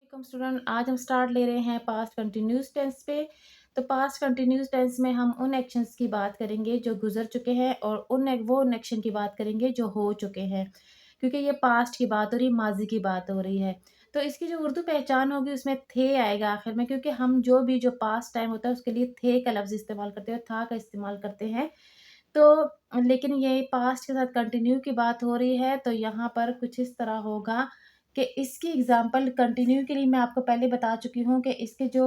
Welcome student. आज हम start ले रहे हैं पास्ट कंटिन्यूस टेंस पे। तो पास्ट कंटिन्यूस टेंस में हम उन एक्शंस की बात करेंगे जो गुजर चुके हैं और उन एक्शन की बात करेंगे जो हो चुके हैं, क्योंकि ये पास्ट की बात हो रही, माजी की बात हो रही है। तो इसकी जो उर्दू पहचान होगी उसमें थे आएगा आखिर में, क्योंकि हम जो पास्ट टाइम होता है उसके लिए थे का लफ्ज़ इस्तेमाल करते हैं, था का इस्तेमाल करते हैं। तो लेकिन ये पास्ट के साथ कंटिन्यू की बात हो रही है, तो यहाँ पर कुछ इस तरह होगा कि इसकी एग्ज़ाम्पल कंटिन्यू के लिए मैं आपको पहले बता चुकी हूँ कि इसके जो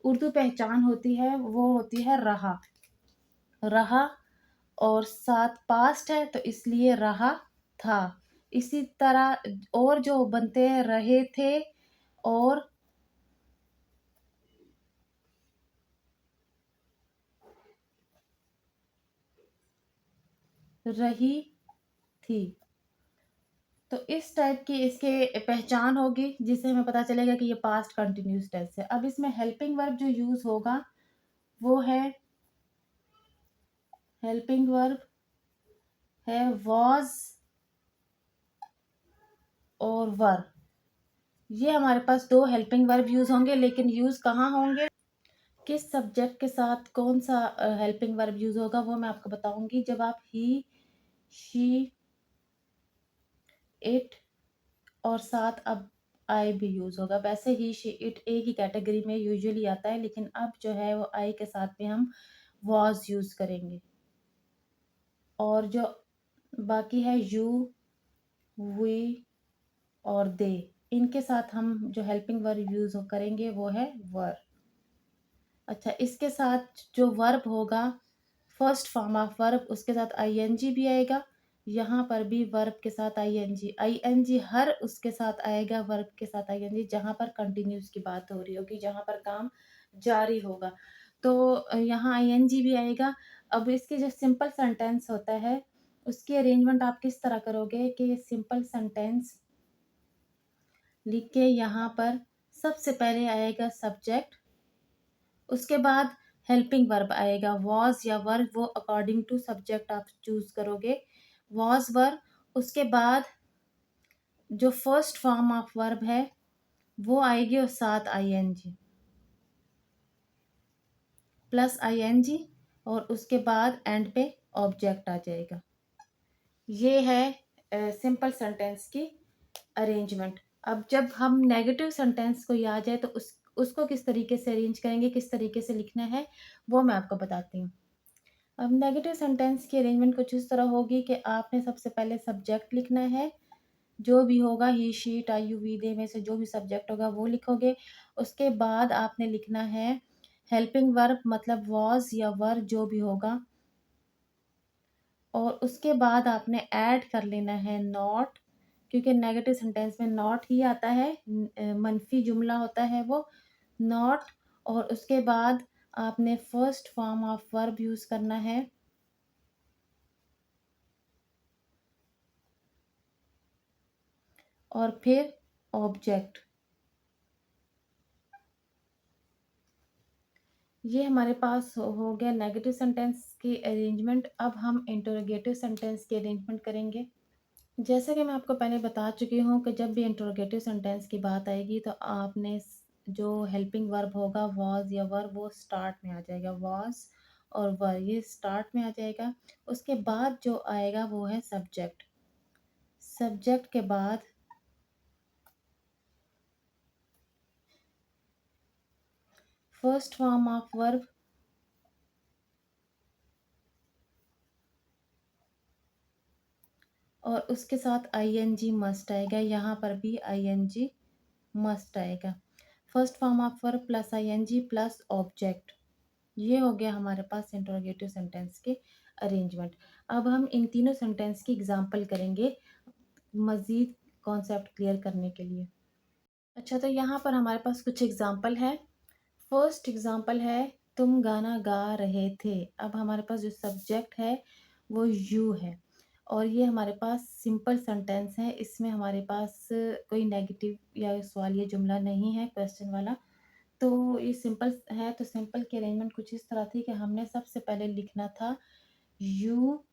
उर्दू पहचान होती है वो होती है रहा। रहा और साथ पास्ट है तो इसलिए रहा था। इसी तरह और जो बनते हैं रहे थे और रही थी। तो इस टाइप की इसके पहचान होगी जिससे हमें पता चलेगा कि ये पास्ट कंटिन्यूस टेंस है। अब इसमें हेल्पिंग वर्ब जो यूज़ होगा वो है हेल्पिंग वर्ब है वाज और वर। ये हमारे पास दो हेल्पिंग वर्ब यूज़ होंगे, लेकिन यूज़ कहाँ होंगे, किस सब्जेक्ट के साथ कौन सा हेल्पिंग वर्ब यूज़ होगा वो मैं आपको बताऊंगी। जब आप ही, शी, इट और साथ अब आई भी यूज़ होगा। वैसे ही शी इट एक ही कैटेगरी में यूजुअली आता है, लेकिन अब जो है वो आई के साथ में हम वॉज यूज़ करेंगे। और जो बाकी है यू, वी और दे, इनके साथ हम जो हेल्पिंग वर्ब यूज़ करेंगे वो है वर। अच्छा, इसके साथ जो वर्ब होगा फर्स्ट फॉर्म ऑफ वर्ब, उसके साथ आईएनजी भी आएगा। यहाँ पर भी वर्ब के साथ आईएनजी, आईएनजी हर उसके साथ आएगा वर्ब के साथ आईएनजी जहाँ पर कंटिन्यूस की बात हो रही होगी, जहाँ पर काम जारी होगा। तो यहाँ आईएनजी भी आएगा। अब इसके जो सिंपल सेंटेंस होता है उसकी अरेंजमेंट आप किस तरह करोगे कि सिंपल सेंटेंस लिख के यहाँ पर सबसे पहले आएगा सब्जेक्ट, उसके बाद हेल्पिंग वर्ब आएगा वॉज या वर, वो अकॉर्डिंग टू सब्जेक्ट आप चूज करोगे। वॉज वर, उसके बाद जो फर्स्ट फॉर्म ऑफ वर्ब है वो आएगी और साथ आईएनजी प्लस आईएनजी, और उसके बाद एंड पे ऑब्जेक्ट आ जाएगा। ये है सिंपल सेंटेंस की अरेंजमेंट। अब जब हम नेगेटिव सेंटेंस को याद जाए तो उसको किस तरीके से अरेंज करेंगे, किस तरीके से लिखना है वो मैं आपको बताती हूँ। अब नेगेटिव सेंटेंस की अरेंजमेंट कुछ इस तरह होगी कि आपने सबसे पहले सब्जेक्ट लिखना है, जो भी होगा he, she, it, I, you, we, they में से जो भी सब्जेक्ट होगा वो लिखोगे। उसके बाद आपने लिखना है हेल्पिंग वर्ब, मतलब वॉज या वर जो भी होगा, और उसके बाद आपने ऐड कर लेना है नॉट, क्योंकि नेगेटिव सेंटेंस में नॉट ही आता है, मनफी जुमला होता है वो नॉट। और उसके बाद आपने first form of verb use करना है और फिर ऑब्जेक्ट। ये हमारे पास हो गया नेगेटिव सेंटेंस की अरेंजमेंट। अब हम इंटरोगेटिव सेंटेंस की अरेंजमेंट करेंगे। जैसा कि मैं आपको पहले बता चुकी हूँ कि जब भी इंटरोगेटिव सेंटेंस की बात आएगी तो आपने जो हेल्पिंग वर्ब होगा वॉज या वर वो स्टार्ट में आ जाएगा, वॉज और वर ये स्टार्ट में आ जाएगा। उसके बाद जो आएगा वो है सब्जेक्ट। सब्जेक्ट के बाद फर्स्ट फॉर्म ऑफ वर्ब और उसके साथ आईएनजी मस्ट आएगा। यहाँ पर भी आईएनजी मस्ट आएगा। First form of verb plus ING plus object, ये हो गया हमारे पास इंटरोगेटिव सेंटेंस के अरेंजमेंट। अब हम इन तीनों सेंटेंस की एग्जांपल करेंगे मज़ीद कॉन्सेप्ट क्लियर करने के लिए। अच्छा, तो यहाँ पर हमारे पास कुछ एग्जांपल है। फर्स्ट एग्जांपल है तुम गाना गा रहे थे। अब हमारे पास जो सब्जेक्ट है वो यू है और ये हमारे पास सिंपल सेंटेंस है, इसमें हमारे पास कोई नेगेटिव या सवालिया जुमला नहीं है, क्वेश्चन वाला। तो ये सिंपल है, तो सिंपल की अरेंजमेंट कुछ इस तरह थी कि हमने सबसे पहले लिखना था यू,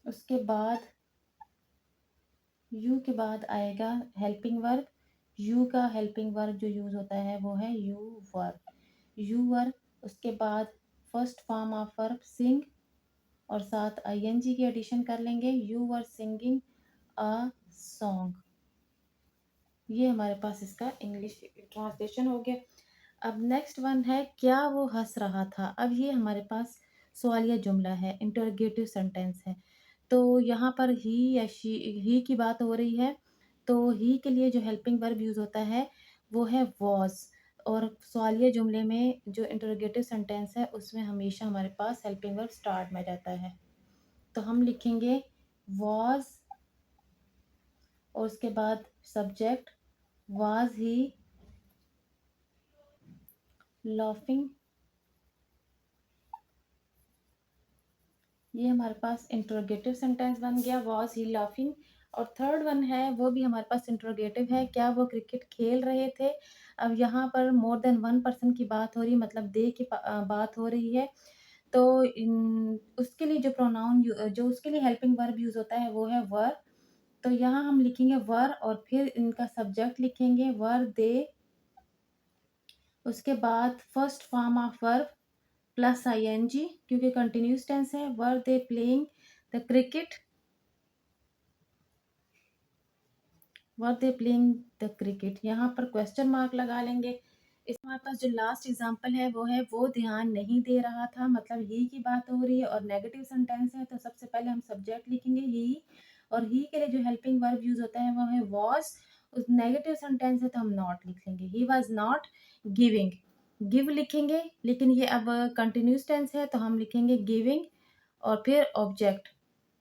उसके बाद यू के बाद आएगा हेल्पिंग वर्ब। यू का हेल्पिंग वर्ब जो यूज़ होता है वो है यू वर। यू वर, उसके बाद फर्स्ट फॉर्म ऑफ वर्ब सिंग और साथ आईएनजी की एडिशन कर लेंगे, you were singing a song. ये हमारे पास इसका इंग्लिश ट्रांसलेशन हो गया। अब नेक्स्ट वन है क्या वो हंस रहा था। अब ये हमारे पास सवालिया जुमला है, इंटरोगेटिव सेंटेंस है। तो यहाँ पर ही या शी, ही की बात हो रही है। तो ही के लिए जो हेल्पिंग वर्ब यूज़ होता है वो है वॉज। और सवालिया जुमले में जो इंटरोगेटिव सेंटेंस है उसमें हमेशा हमारे पास हेल्पिंग वर्ब स्टार्ट में जाता है। तो हम लिखेंगे वॉज और उसके बाद सब्जेक्ट वाज ही लाफिंग। ये हमारे पास इंट्रोगेटिव सेंटेंस बन गया, वॉज ही लाफिंग। और थर्ड वन है वो भी हमारे पास इंट्रोगेटिव है, क्या वो क्रिकेट खेल रहे थे। अब यहाँ पर मोर देन वन पर्सन की बात हो रही, मतलब दे की बात हो रही है। तो उसके लिए जो प्रोनाउन जो उसके लिए हेल्पिंग वर्ब यूज होता है वो है वर। तो यहाँ हम लिखेंगे वर और फिर इनका सब्जेक्ट लिखेंगे वर दे। उसके बाद first form of verb plus ING क्योंकि कंटिन्यूस टेंस है, were they playing the cricket. Were they playing the cricket, यहाँ पर क्वेश्चन मार्क लगा लेंगे। इसमें हमारे पास जो लास्ट एग्जांपल है वो ध्यान नहीं दे रहा था, मतलब ही की बात हो रही है और नेगेटिव सेंटेंस है। तो सबसे पहले हम सब्जेक्ट लिखेंगे ही, और ही के लिए जो हेल्पिंग वर्ब यूज होता है वो है वॉज। उस नेगेटिव सेंटेंस है तो हम नॉट लिख लेंगे, he was not giving. Give लिखेंगे लेकिन ये अब कंटिन्यूस टेंस है तो हम लिखेंगे गिविंग और फिर object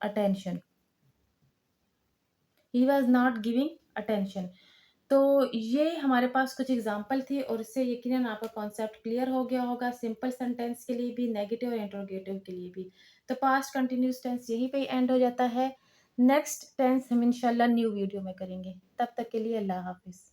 attention. He was not giving attention. तो ये हमारे पास कुछ एग्जाम्पल थे और इससे यकीनन आपका कॉन्सेप्ट क्लियर हो गया होगा, सिंपल सेंटेंस के लिए भी, नेगेटिव और इंट्रोगेटिव के लिए भी। तो पास्ट कंटिन्यूस टेंस यहीं पे एंड हो जाता है। नेक्स्ट टेंस हम इंशाल्लाह न्यू वीडियो में करेंगे। तब तक के लिए अल्लाह हाफिज़।